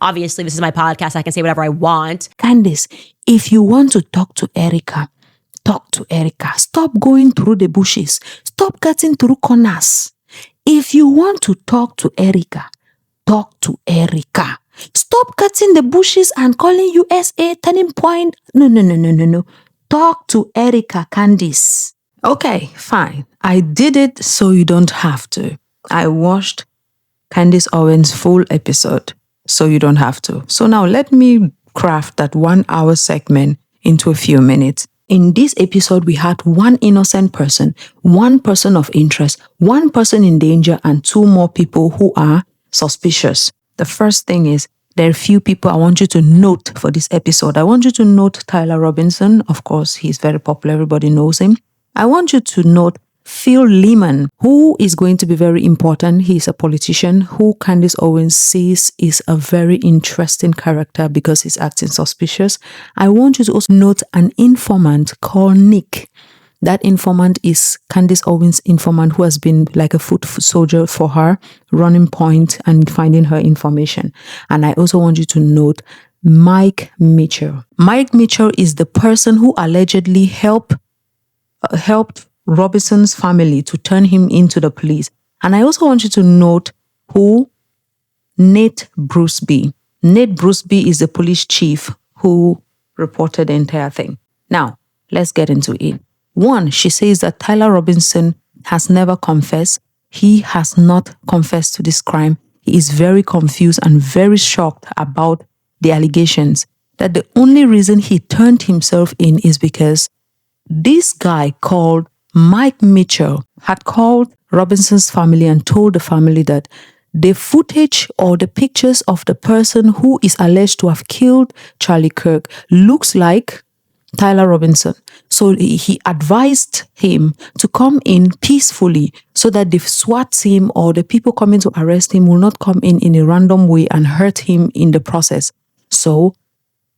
Obviously, this is my podcast. I can say whatever I want. Candace, if you want to talk to Erica, talk to Erica. Stop going through the bushes. Stop getting through corners. If you want to talk to Erica, talk to Erica. Stop cutting the bushes and calling USA turning point. No. Talk to Erica, Candace. Okay, fine. I did it so you don't have to. I watched Candace Owens' full episode so you don't have to. So now let me craft that 1 hour segment into a few minutes. In this episode, we had one innocent person, one person of interest, one person in danger, and two more people who are suspicious. The first thing is, there are few people I want you to note for this episode. I want you to note Tyler Robinson. Of course, he's very popular. Everybody knows him. I want you to note Phil Lehman, who is going to be very important. He's a politician who Candace Owens sees is a very interesting character because he's acting suspicious. I want you to also note an informant called Nick. That informant is Candace Owens' informant who has been like a foot soldier for her, running point and finding her information. And I also want you to note Mike Mitchell. Mike Mitchell is the person who allegedly helped Robinson's family to turn him into the police. And I also want you to note who Nate Bruceby. Nate Bruceby is the police chief who reported the entire thing. Now, let's get into it. One, she says that Tyler Robinson has never confessed. He has not confessed to this crime. He is very confused and very shocked about the allegations. That the only reason he turned himself in is because this guy called Mike Mitchell had called Robinson's family and told the family that the footage or the pictures of the person who is alleged to have killed Charlie Kirk looks like Tyler Robinson. So he advised him to come in peacefully so that the SWAT team or the people coming to arrest him will not come in a random way and hurt him in the process. So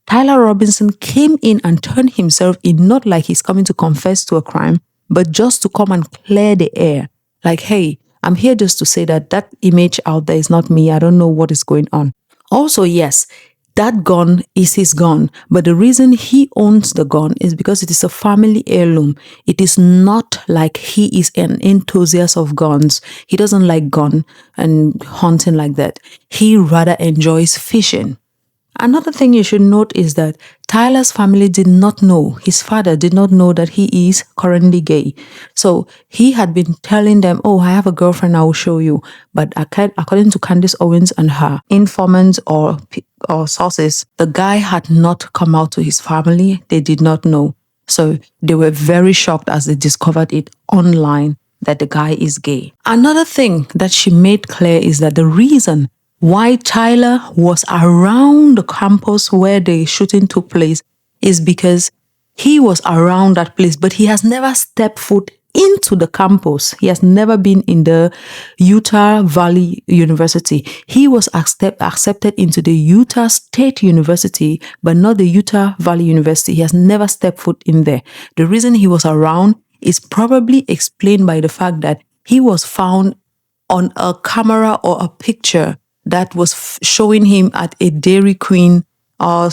Tyler Robinson came in and turned himself in, not like he's coming to confess to a crime, but just to come and clear the air. Like, hey, I'm here just to say that image out there is not me. I don't know what is going on. Also, yes, that gun is his gun, but the reason he owns the gun is because it is a family heirloom. It is not like he is an enthusiast of guns. He doesn't like gun and hunting like that. He rather enjoys fishing. Another thing you should note is that Tyler's family did not know, his father did not know that he is currently gay. So he had been telling them, oh, I have a girlfriend, I will show you. But according to Candace Owens and her informants or sources, the guy had not come out to his family. They did not know. So they were very shocked as they discovered it online that the guy is gay. Another thing that she made clear is that the reason why Tyler was around the campus where the shooting took place is because he was around that place, but he has never stepped foot into the campus. He has never been in the Utah Valley University. He was accepted into the Utah State University, but not the Utah Valley University. He has never stepped foot in there. The reason he was around is probably explained by the fact that he was found on a camera or a picture that was showing him at a Dairy Queen or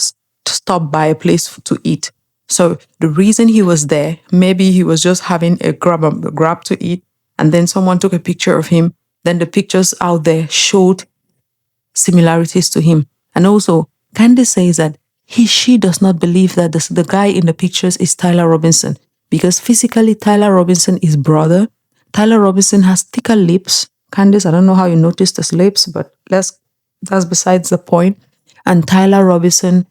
stopped by a place to eat. So the reason he was there, maybe he was just having a grab to eat, and then someone took a picture of him. Then the pictures out there showed similarities to him. And also, Candace says that she does not believe that the guy in the pictures is Tyler Robinson, because physically Tyler Robinson is brother. Tyler Robinson has thicker lips. Candace, I don't know how you noticed his lips, but that's besides the point. And Tyler Robinson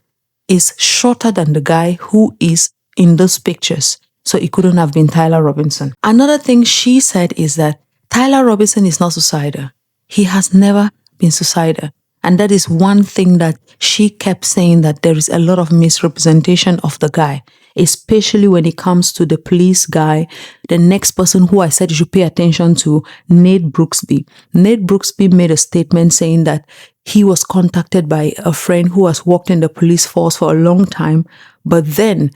is shorter than the guy who is in those pictures. So it couldn't have been Tyler Robinson. Another thing she said is that Tyler Robinson is not suicidal. He has never been suicidal. And that is one thing that she kept saying, that there is a lot of misrepresentation of the guy, especially when it comes to the police guy. The next person who I said you should pay attention to, Nate Bruceby. Nate Bruceby made a statement saying that he was contacted by a friend who has worked in the police force for a long time. But then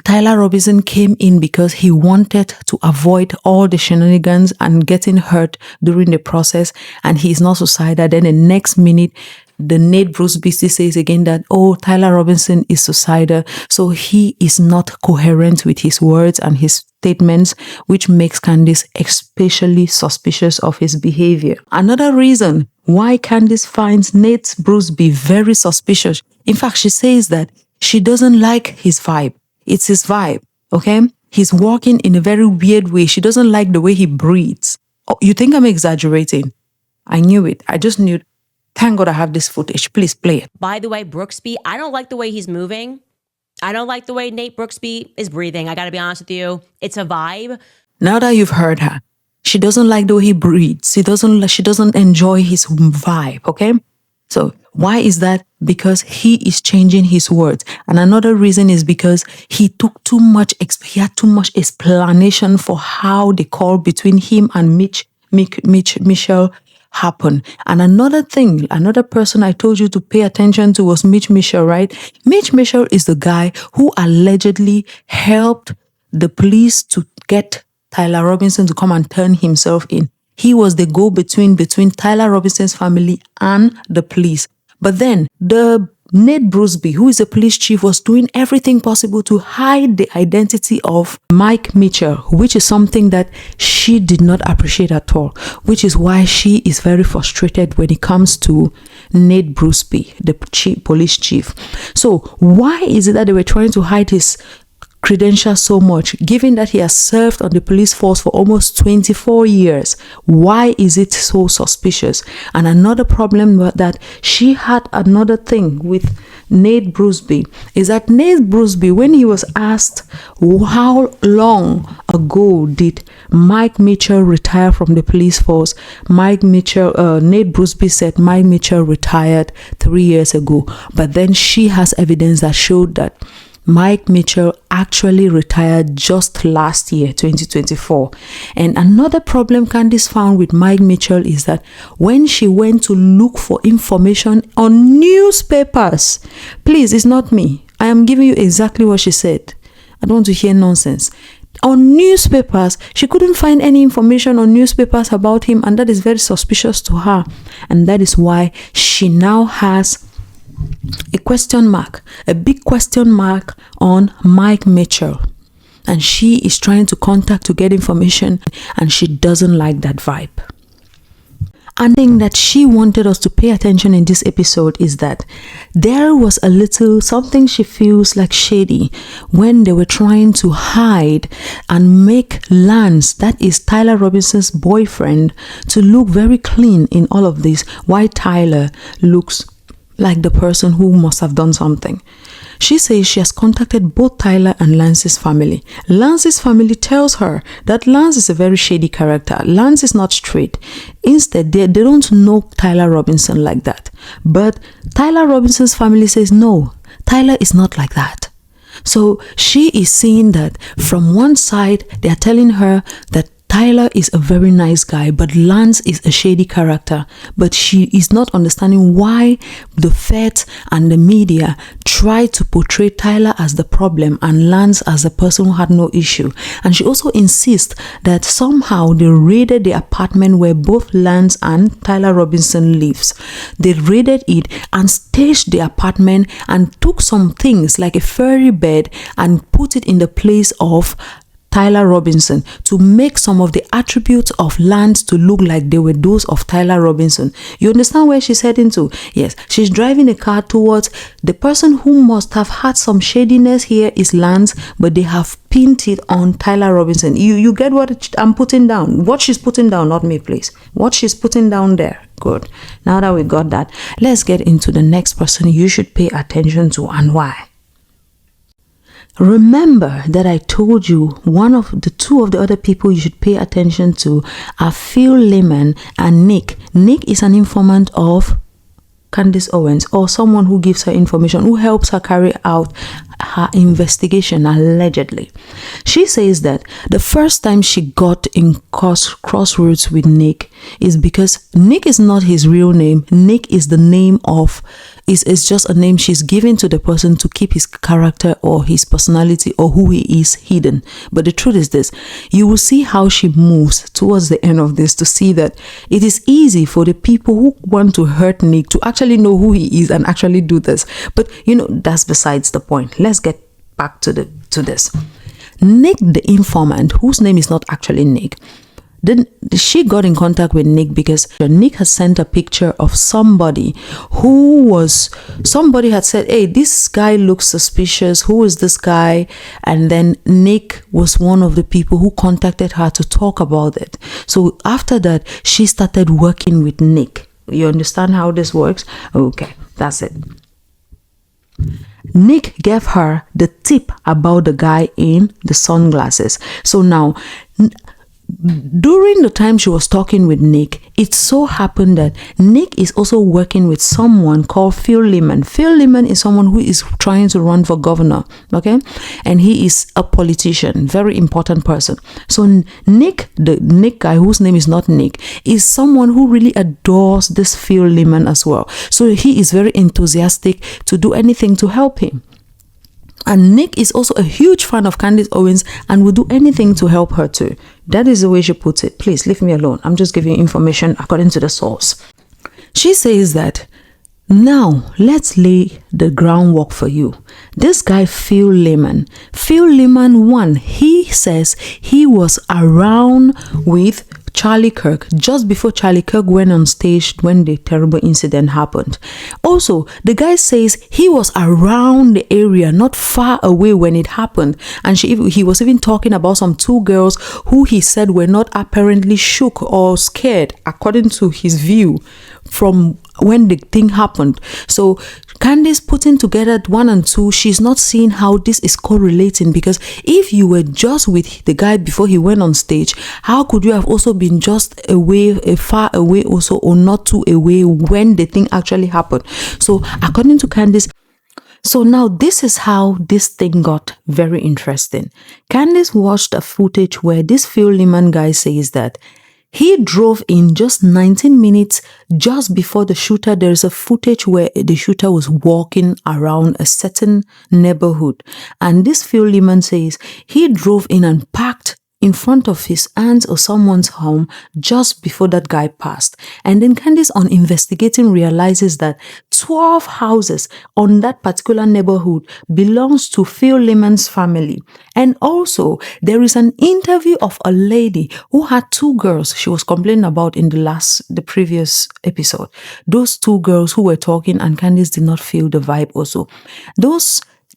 Tyler Robinson came in because he wanted to avoid all the shenanigans and getting hurt during the process. And he's not suicidal. Then the next minute, the Nate Bruceby says again that, oh, Tyler Robinson is suicidal, so he is not coherent with his words and his statements, which makes Candace especially suspicious of his behavior. Another reason why Candace finds Nate Bruceby very suspicious, in fact, she says that she doesn't like his vibe. It's his vibe, okay? He's walking in a very weird way. She doesn't like the way he breathes. Oh, you think I'm exaggerating? I knew it. I just knew. Thank God I have this footage. Please play it. By the way, Brooksby, I don't like the way he's moving. I don't like the way Nate Brooksby is breathing. I got to be honest with you. It's a vibe. Now that you've heard her, she doesn't like the way he breathes. She doesn't enjoy his vibe, okay? So why is that? Because he is changing his words. And another reason is because he had too much explanation for how the call between him and Michelle happened. And another person I told you to pay attention to was Mitch Mitchell, right? Mitch Mitchell is the guy who allegedly helped the police to get Tyler Robinson to come and turn himself in. He was the go-between between Tyler Robinson's family and the police. But then the Nate Bruceby, who is a police chief, was doing everything possible to hide the identity of Mike Mitchell, which is something that she did not appreciate at all, which is why she is very frustrated when it comes to Nate Bruceby, the police chief. So why is it that they were trying to hide his credentials so much, given that he has served on the police force for almost 24 years? Why is it so suspicious? And another problem that she had, another thing with Nate Bruceby, is that Nate Bruceby, when he was asked how long ago did Mike Mitchell retire from the police force, Nate Bruceby said Mike Mitchell retired 3 years ago. But then she has evidence that showed that Mike Mitchell actually retired just last year, 2024. And another problem Candace found with Mike Mitchell is that when she went to look for information on newspapers, please, it's not me. I am giving you exactly what she said. I don't want to hear nonsense. On newspapers, she couldn't find any information on newspapers about him, and that is very suspicious to her. And that is why she now has a big question mark on Mike Mitchell, and she is trying to contact to get information, and she doesn't like that vibe. And thing that she wanted us to pay attention in this episode is that there was a little something she feels like shady when they were trying to hide and make Lance, that is Tyler Robinson's boyfriend, to look very clean in all of this, while Tyler looks like the person who must have done something. She says she has contacted both Tyler and Lance's family. Lance's family tells her that Lance is a very shady character. Lance is not straight. Instead, they don't know Tyler Robinson like that. But Tyler Robinson's family says, no, Tyler is not like that. So she is seeing that from one side, they are telling her that Tyler is a very nice guy, but Lance is a shady character. But she is not understanding why the feds and the media try to portray Tyler as the problem and Lance as a person who had no issue. And she also insists that somehow they raided the apartment where both Lance and Tyler Robinson lives. They raided it and staged the apartment and took some things like a fairy bed and put it in the place of Tyler Robinson to make some of the attributes of Lance to look like they were those of Tyler Robinson. You understand where she's heading to? Yes, she's driving a car towards the person who must have had some shadiness here is Lance, but they have pinned it on Tyler Robinson. You get what I'm putting down? What she's putting down, not me, please. What she's putting down there. Good. Now that we got that, let's get into the next person you should pay attention to and why. Remember that I told you two of the other people you should pay attention to are Phil Lehman and Nick. Nick is an informant of Candace Owens, or someone who gives her information, who helps her carry out her investigation, allegedly. She says that the first time she got in crossroads with Nick is because Nick is not his real name. Nick is the name of, is just a name she's given to the person to keep his character or his personality or who he is hidden. But the truth is this, you will see how she moves towards the end of this to see that it is easy for the people who want to hurt Nick to actually know who he is and actually do this. But that's besides the point. Let's get back to this. Nick, the informant, whose name is not actually Nick, then she got in contact with Nick because Nick has sent a picture of somebody somebody had said, hey, this guy looks suspicious. Who is this guy? And then Nick was one of the people who contacted her to talk about it. So after that, she started working with Nick. You understand how this works? Okay, that's it. Nick gave her the tip about the guy in the sunglasses. So now, during the time she was talking with Nick, it so happened that Nick is also working with someone called Phil Lehman. Phil Lehman is someone who is trying to run for governor, okay? And he is a politician, very important person. So Nick, the Nick guy whose name is not Nick, is someone who really adores this Phil Lehman as well. So he is very enthusiastic to do anything to help him. And Nick is also a huge fan of Candace Owens and will do anything to help her too. That is the way she puts it. Please leave me alone. I'm just giving information according to the source. She says that, now let's lay the groundwork for you. This guy, Phil Lehman, one, he says he was around with Charlie Kirk just before Charlie Kirk went on stage when the terrible incident happened. Also, the guy says he was around the area, not far away when it happened, and he was even talking about some two girls who he said were not apparently shook or scared, according to his view, from when the thing happened. So Candace putting together 1 and 2, she's not seeing how this is correlating, because if you were just with the guy before he went on stage, how could you have also been just far away also, or not too away when the thing actually happened? So according to Candace, so now this is how this thing got very interesting. Candace watched a footage where this Phil Lehman guy says that he drove in just 19 minutes just before the shooter. There's a footage where the shooter was walking around a certain neighborhood. And this Phil Lehman says he drove in and parked in front of his aunt's or someone's home just before that guy passed. And then Candace, on investigating, realizes that 12 houses on that particular neighborhood belongs to Phil Lehman's family. And also, there is an interview of a lady who had 2 girls she was complaining about in the previous episode. Those 2 girls who were talking, and Candace did not feel the vibe also.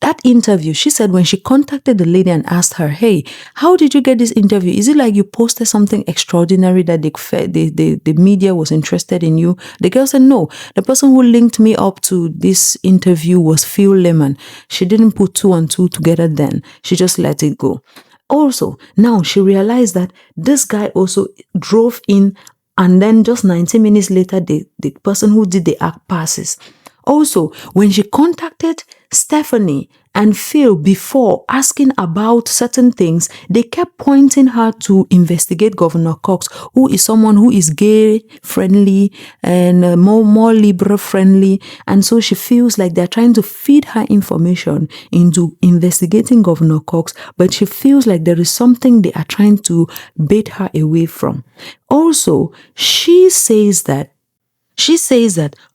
That interview, she said when she contacted the lady and asked her, hey, how did you get this interview? Is it like you posted something extraordinary that the media was interested in you? The girl said, no, the person who linked me up to this interview was Phil Lehman. She didn't put 2 and 2 together then. She just let it go. Also, now she realized that this guy also drove in, and then just 90 minutes later, the person who did the act passes. Also, when she contacted Stephanie and Phil before asking about certain things, they kept pointing her to investigate Governor Cox, who is someone who is gay friendly and more liberal friendly. And so she feels like they're trying to feed her information into investigating Governor Cox, but she feels like there is something they are trying to bait her away from. Also, she says that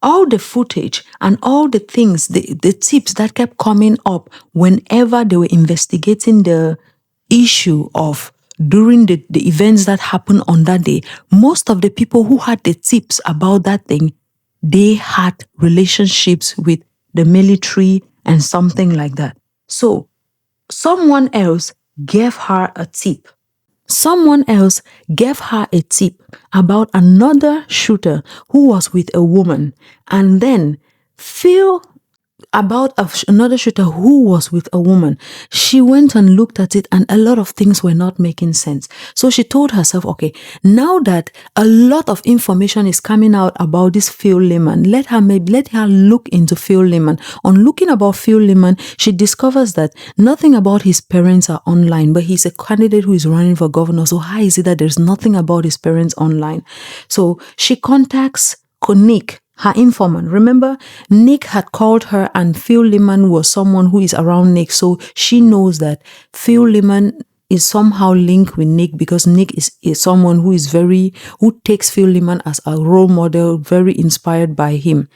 all the footage and all the things, the tips that kept coming up whenever they were investigating the issue of during the events that happened on that day, most of the people who had the tips about that thing, they had relationships with the military and something like that. So someone else gave her a tip. Someone else gave her a tip about another shooter who was with a woman. And then Phil about another shooter who was with a woman. She went and looked at it, and a lot of things were not making sense. So she told herself, okay, now that a lot of information is coming out about this Phil Lehman, let her look into Phil Lehman. On looking about Phil Lehman, she discovers that nothing about his parents are online, but he's a candidate who is running for governor. So how is it that there's nothing about his parents online? So she contacts Nick, her informant. Remember, Nick had called her, and Phil Lehman was someone who is around Nick. So she knows that Phil Lehman is somehow linked with Nick, because Nick is someone who takes Phil Lehman as a role model, very inspired by him.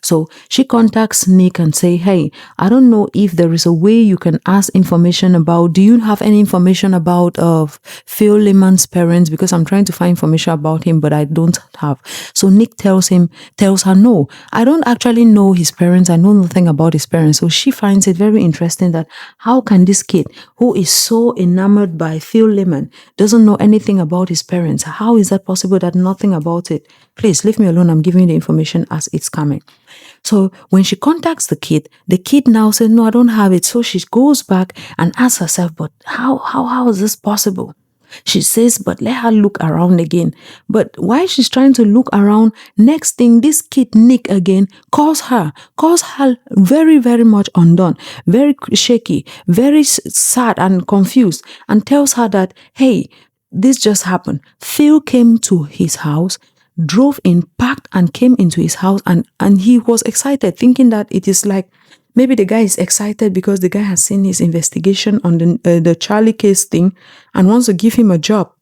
So she contacts Nick and say, hey, I don't know if there is a way you can ask information about, do you have any information about Phil Lehman's parents? Because I'm trying to find information about him, but I don't have. So Nick tells her, no, I don't actually know his parents. I know nothing about his parents. So she finds it very interesting that how can this kid who is so enamored by Phil Lehman doesn't know anything about his parents? How is that possible that nothing about it? Please leave me alone. I'm giving you the information as it's coming. So when she contacts the kid now says, no, I don't have it. So she goes back and asks herself, but how is this possible? She says, but let her look around again. But while she's trying to look around, next thing, this kid, Nick, again, calls her very, very much undone, very shaky, very sad and confused, and tells her that, hey, this just happened. Phil came to his house, drove in, parked, and came into his house, and he was excited, thinking that it is like maybe the guy is excited because the guy has seen his investigation on the Charlie case thing and wants to give him a job.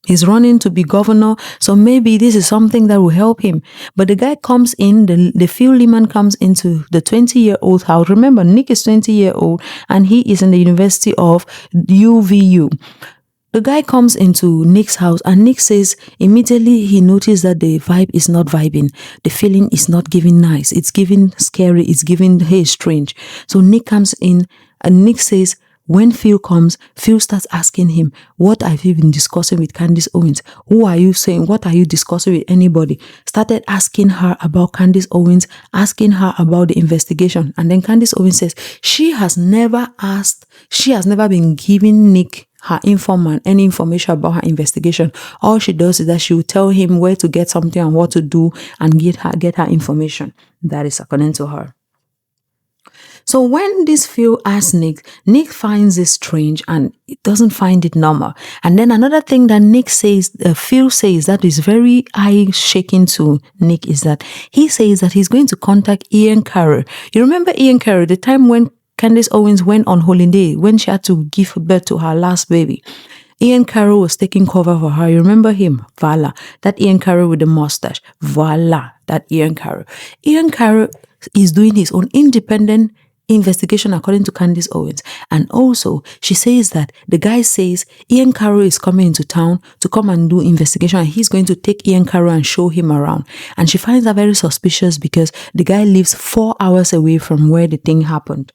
He's running to be governor, so maybe this is something that will help him. But the guy comes in, the Phil Lehman comes into the 20-year-old house. Remember, Nick is 20-year-old and he is in the University of UVU. The guy comes into Nick's house, and Nick says immediately he noticed that the vibe is not vibing. The feeling is not giving nice. It's giving scary. It's giving, hey, strange. So Nick comes in, and Nick says, when Phil comes, Phil starts asking him, what have you been discussing with Candace Owens? Who are you saying? What are you discussing with anybody? Started asking her about Candace Owens, asking her about the investigation. And then Candace Owens says she has never been giving Nick, her informant, any information about her investigation. All she does is that she will tell him where to get something and what to do and get her information. That is according to her. So when this Phil asks Nick finds this strange and it doesn't find it normal. And then another thing that Phil says that is very eye-shaking to Nick is that he says that he's going to contact Ian Carroll. You remember Ian Carroll, the time when Candace Owens went on holiday, when she had to give birth to her last baby. Ian Carroll was taking cover for her. You remember him? Voila. That Ian Carroll with the mustache. Voila. That Ian Carroll. Ian Carroll is doing his own independent investigation according to Candace Owens. And also, she says that the guy says Ian Carroll is coming into town to come and do investigation, and he's going to take Ian Carroll and show him around. And she finds that very suspicious because the guy lives 4 hours away from where the thing happened.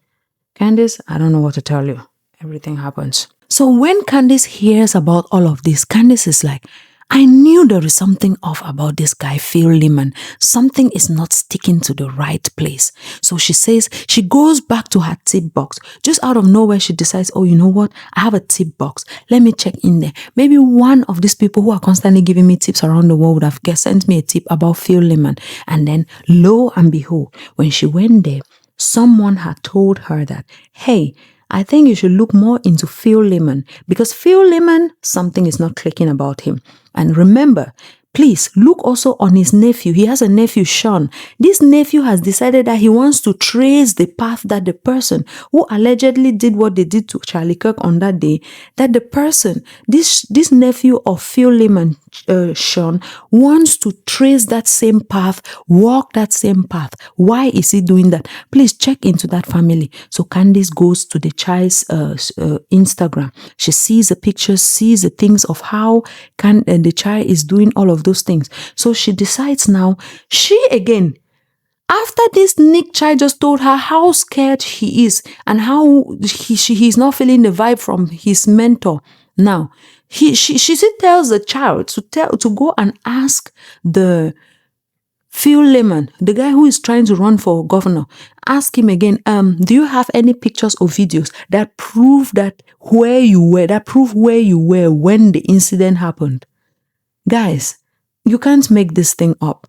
Candace, I don't know what to tell you. Everything happens. So when Candace hears about all of this, Candace is like, I knew there is something off about this guy, Phil Lehman. Something is not sticking to the right place. So she says, she goes back to her tip box. Just out of nowhere, she decides, oh, you know what? I have a tip box. Let me check in there. Maybe one of these people who are constantly giving me tips around the world would have sent me a tip about Phil Lehman. And then, lo and behold, when she went there, someone had told her that, hey, I think you should look more into Phil Lehman, because Phil Lehman, something is not clicking about him. And remember, please look also on his nephew. He has a nephew, Sean. This nephew has decided that he wants to trace the path that the person who allegedly did what they did to Charlie Kirk on that day, that the person, this nephew of Phil Lehman, Sean, wants to trace that same path, walk that same path. Why is he doing that? Please check into that family. So Candace goes to the child's Instagram. She sees the pictures, sees the things of how the child is doing all of those things. So she decides now, after this Nick child just told her how scared he is and how he's not feeling the vibe from his mentor. Now, she tells the child to go and ask the Phil Lehman, the guy who is trying to run for governor, ask him again, do you have any pictures or videos that prove where you were when the incident happened? Guys, you can't make this thing up.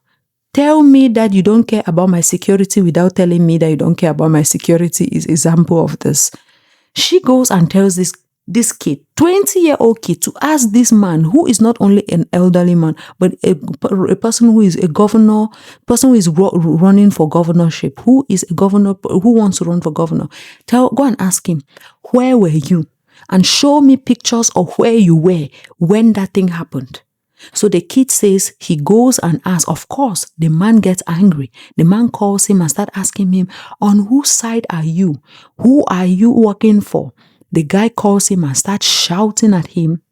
Tell me that you don't care about my security without telling me that you don't care about my security is example of this. She goes and tells this kid, 20-year-old kid, to ask this man who is not only an elderly man, but a person who is a governor, person who is running for governorship, who is a governor, who wants to run for governor. Go and ask him, where were you? And show me pictures of where you were when that thing happened. So the kid says he goes and asks. Of course, the man gets angry. The man calls him and starts asking him, on whose side are you? Who are you working for? The guy calls him and starts shouting at him.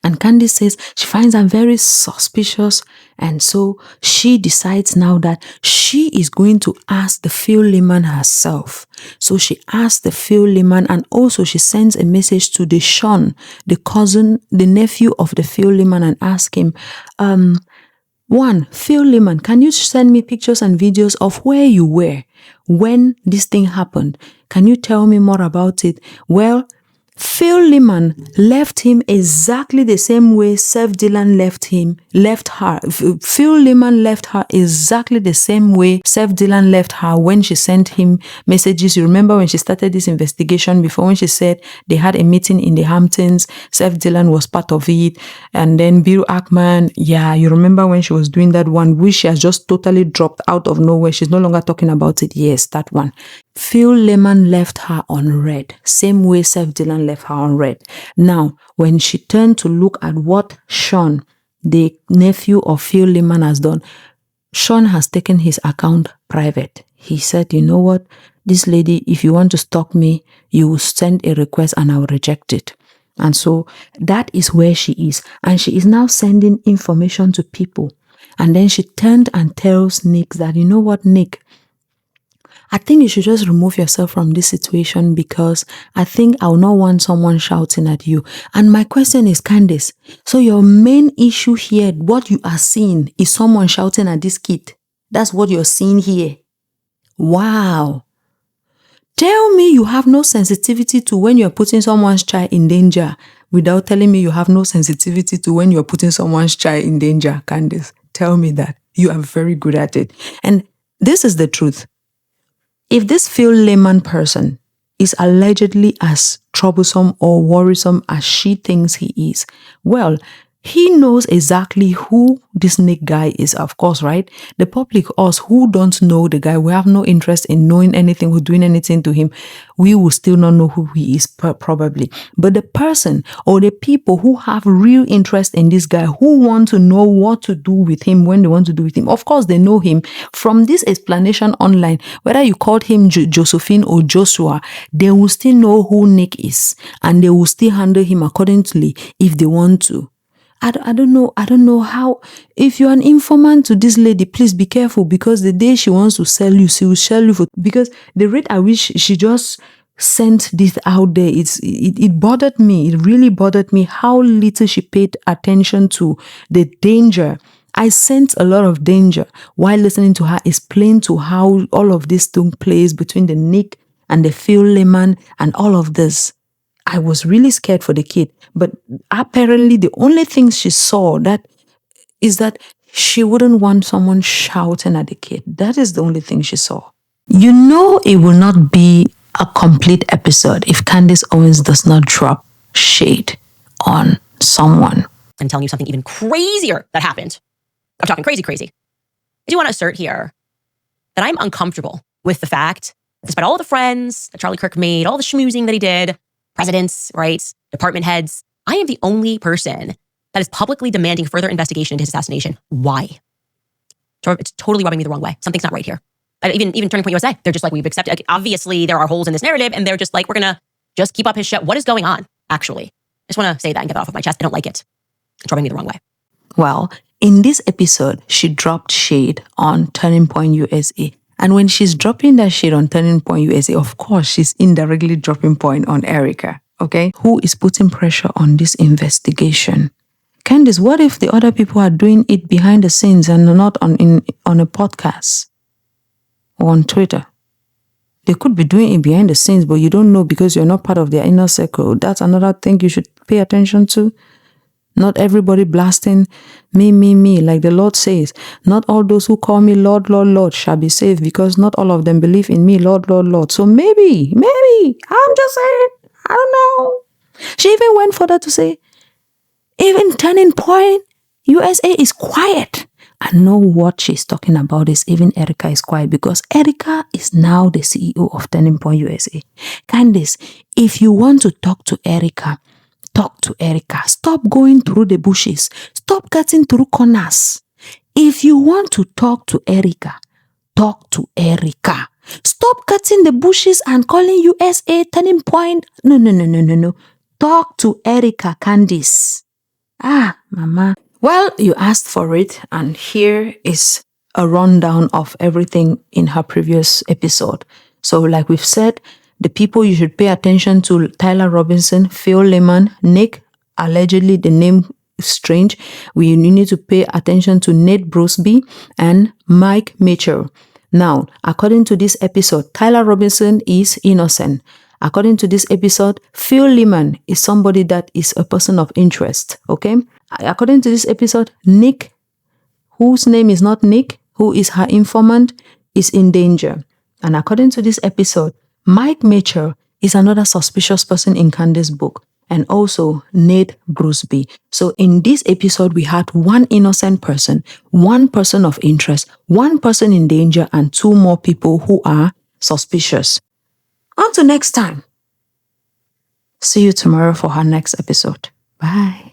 And Candace says she finds him very suspicious. And so she decides now that she is going to ask the Phil Lehman herself. So she asks the Phil Lehman, and also she sends a message to the Sean, the cousin, the nephew of the Phil Lehman, and ask him, Phil Lehman, can you send me pictures and videos of where you were when this thing happened? Can you tell me more about it? Well, Phil Lehman left him exactly the same way Seth Dillon left her. Phil Lehman left her exactly the same way Seth Dillon left her when she sent him messages. You remember when she started this investigation before, when she said they had a meeting in the Hamptons, Seth Dillon was part of it, and then Bill Ackman, you remember when she was doing that one, which she has just totally dropped out of nowhere. She's no longer talking about it. Yes, that one. Phil Lehman left her on red, same way Seth Dillon left her on red. Now, when she turned to look at what Sean, the nephew of Phil Lehman, has done, Sean has taken his account private. He said, you know what, this lady, if you want to stalk me, you will send a request and I will reject it. And so that is where she is. And she is now sending information to people. And then she turned and tells Nick that, you know what, Nick, I think you should just remove yourself from this situation because I think I will not want someone shouting at you. And my question is, Candace, so your main issue here, what you are seeing is someone shouting at this kid. That's what you're seeing here. Wow. Tell me you have no sensitivity to when you're putting someone's child in danger without telling me you have no sensitivity to when you're putting someone's child in danger, Candace. Tell me that. You are very good at it. And this is the truth. If this Phil Lehman person is allegedly as troublesome or worrisome as she thinks he is, well, he knows exactly who this Nick guy is, of course, right? The public, us who don't know the guy, we have no interest in knowing anything or doing anything to him. We will still not know who he is, probably. But the person or the people who have real interest in this guy, who want to know what to do with him when they want to do with him, of course, they know him. From this explanation online, whether you called him Josephine or Joshua, they will still know who Nick is, and they will still handle him accordingly if they want to. I don't know how. If you're an informant to this lady, please be careful, because the day she wants to sell you, she will sell you for, because the rate at which she just sent this out there, it bothered me. It really bothered me how little she paid attention to the danger. I sensed a lot of danger while listening to her explain to how all of this took place between the Nick and the Phil Lehman and all of this. I was really scared for the kid, but apparently the only thing she saw is that she wouldn't want someone shouting at the kid. That is the only thing she saw. You know, it will not be a complete episode if Candace Owens does not drop shade on someone. I'm telling you something even crazier that happened. I'm talking crazy. I do want to assert here that I'm uncomfortable with the fact that despite all the friends that Charlie Kirk made, all the schmoozing that he did, presidents, right, department heads, I am the only person that is publicly demanding further investigation into his assassination. Why? It's totally rubbing me the wrong way. Something's not right here. Even Turning Point USA, they're just like, we've accepted, like, obviously there are holes in this narrative, and they're just like, we're going to just keep up his show. What is going on, actually? I just want to say that and get that off of my chest. I don't like it. It's rubbing me the wrong way. Well, in this episode, she dropped shade on Turning Point USA. And when she's dropping that shade on Turning Point USA, of course, she's indirectly dropping point on Erica, okay? Who is putting pressure on this investigation. Candace, what if the other people are doing it behind the scenes and not on a podcast or on Twitter? They could be doing it behind the scenes, but you don't know because you're not part of their inner circle. That's another thing you should pay attention to. Not everybody blasting me, like the Lord says. Not all those who call me Lord, Lord, Lord shall be saved, because not all of them believe in me, Lord, Lord, Lord. So maybe, I'm just saying, I don't know. She even went further to say, even Turning Point USA is quiet. I know what she's talking about is even Erica is quiet, because Erica is now the CEO of Turning Point USA. Candace, if you want to talk to Erica, talk to Erica. Stop going through the bushes. Stop cutting through corners. If you want to talk to Erica, talk to Erica. Stop cutting the bushes and calling USA Turning Point. No. Talk to Erica, Candace. Mama. Well, you asked for it, and here is a rundown of everything in her previous episode. So like we've said, the people you should pay attention to: Tyler Robinson, Phil Lehman, Nick, allegedly the name is strange. You need to pay attention to Nate Brosby and Mike Mitchell. Now, according to this episode, Tyler Robinson is innocent. According to this episode, Phil Lehman is somebody that is a person of interest, okay? According to this episode, Nick, whose name is not Nick, who is her informant, is in danger. And according to this episode, Mike Mitchell is another suspicious person in Candace's book, and also Nate Brosby. So in this episode, we had one innocent person, one person of interest, one person in danger, and two more people who are suspicious. Until next time. See you tomorrow for our next episode. Bye.